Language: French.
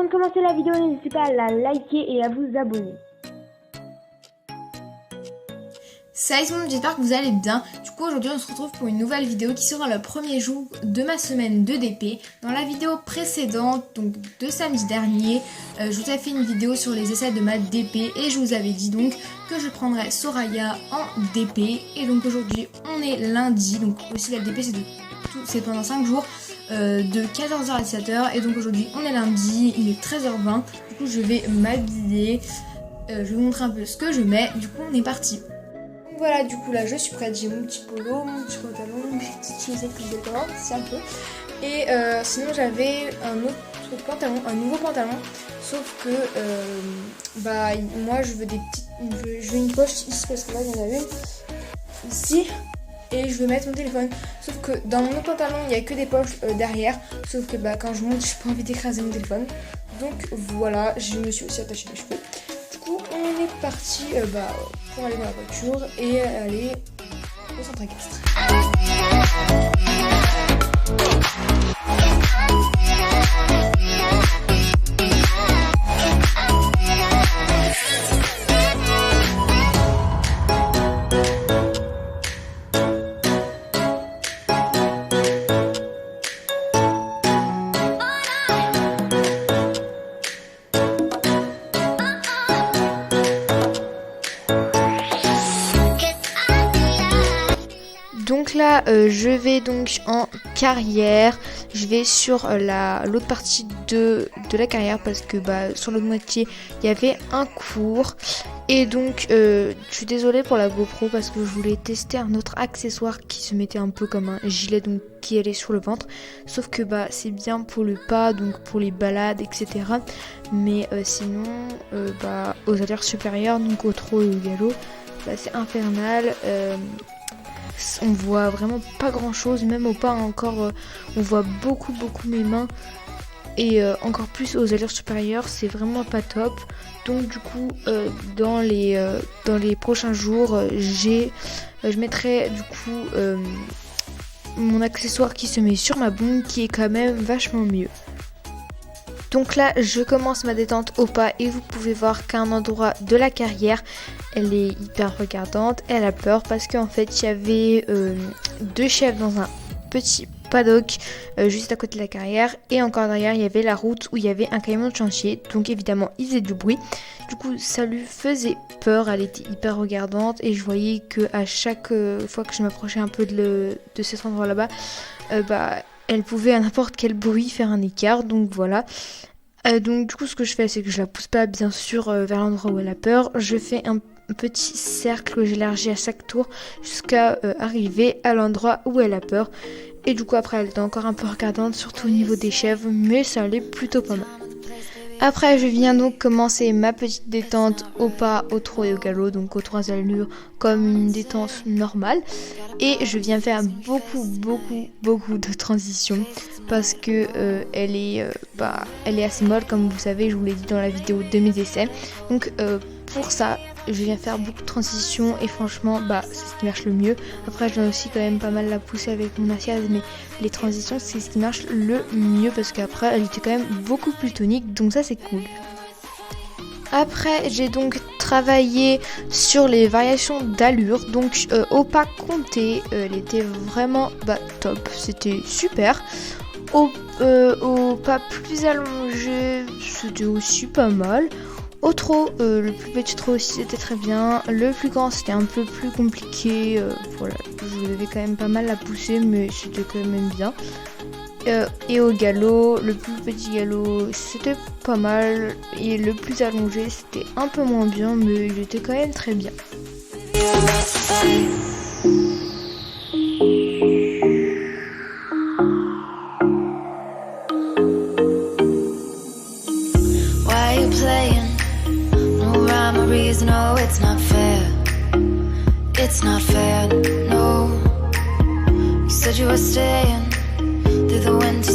Avant de commencer la vidéo, n'hésitez pas à la liker et à vous abonner. Salut tout le monde, j'espère que vous allez bien. Du coup aujourd'hui on se retrouve pour une nouvelle vidéo qui sera le premier jour de ma semaine de DP. Dans la vidéo précédente, donc de samedi dernier, je vous avais fait une vidéo sur les essais de ma DP et je vous avais dit donc que je prendrais Soraya en DP. Et donc aujourd'hui on est lundi, donc aussi la DP c'est pendant 5 jours de 14h à 17h. Et donc aujourd'hui on est lundi, il est 13h20. Du coup je vais m'habiller, je vais vous montrer un peu ce que je mets. Du coup on est parti. Voilà, du coup là je suis prête, j'ai mon petit polo, mon petit pantalon, mes petites chaussettes que je décore, c'est un peu. Et sinon j'avais un autre pantalon, un nouveau pantalon, sauf que moi je veux je veux une poche ici parce que là il y en avait une ici et je veux mettre mon téléphone. Sauf que dans mon autre pantalon il n'y a que des poches derrière, sauf que quand je monte j'ai pas envie d'écraser mon téléphone. Donc voilà, je me suis aussi attachée les cheveux. Du coup on est parti pour aller dans la voiture et aller au centre équestre. Donc là je vais donc en carrière, je vais sur l'autre partie de la carrière parce que sur l'autre moitié il y avait un cours. Et donc je suis désolée pour la GoPro parce que je voulais tester un autre accessoire qui se mettait un peu comme un gilet, donc qui allait sur le ventre. Sauf que c'est bien pour le pas, donc pour les balades, etc. Mais sinon aux allures supérieures, donc au trot et au galop, c'est infernal. On voit vraiment pas grand chose, même au pas encore on voit beaucoup mes mains et encore plus aux allures supérieures, c'est vraiment pas top. Donc du coup dans les prochains jours je mettrai du coup mon accessoire qui se met sur ma bombe, qui est quand même vachement mieux. Donc là je commence ma détente au pas et vous pouvez voir qu'à un endroit de la carrière elle est hyper regardante, elle a peur parce qu'en fait il y avait 2 chèvres dans un petit paddock juste à côté de la carrière, et encore derrière il y avait la route où il y avait un camion de chantier, donc évidemment il faisait du bruit. Du coup ça lui faisait peur, elle était hyper regardante et je voyais que à chaque fois que je m'approchais un peu de cet endroit là-bas, elle pouvait à n'importe quel bruit faire un écart, donc voilà. Donc du coup ce que je fais, c'est que je la pousse pas bien sûr vers l'endroit où elle a peur, je fais un petit cercle que j'élargis à chaque tour jusqu'à arriver à l'endroit où elle a peur. Et du coup après elle était encore un peu regardante, surtout au niveau des chèvres, mais ça allait plutôt pas mal. Après je viens donc commencer ma petite détente au pas, au trot et au galop, donc aux 3 allures comme une détente normale. Et je viens faire beaucoup de transitions parce que elle est assez molle, comme vous savez, je vous l'ai dit dans la vidéo de mes essais. Donc pour ça je viens faire beaucoup de transitions et franchement c'est ce qui marche le mieux. Après je viens aussi quand même pas mal la pousser avec mon assiette, mais les transitions c'est ce qui marche le mieux parce qu'après elle était quand même beaucoup plus tonique, donc ça c'est cool. Après j'ai donc travaillé sur les variations d'allure, donc au pas compté elle était vraiment top, c'était super. Au pas plus allongé c'était aussi pas mal. Au trot, le plus petit trot aussi c'était très bien. Le plus grand c'était un peu plus compliqué. Voilà, je devais quand même pas mal la pousser, mais c'était quand même bien. Et au galop, le plus petit galop c'était pas mal. Et le plus allongé c'était un peu moins bien, mais il était quand même très bien. No, it's not fair. It's not fair, no. You said you were staying through the winter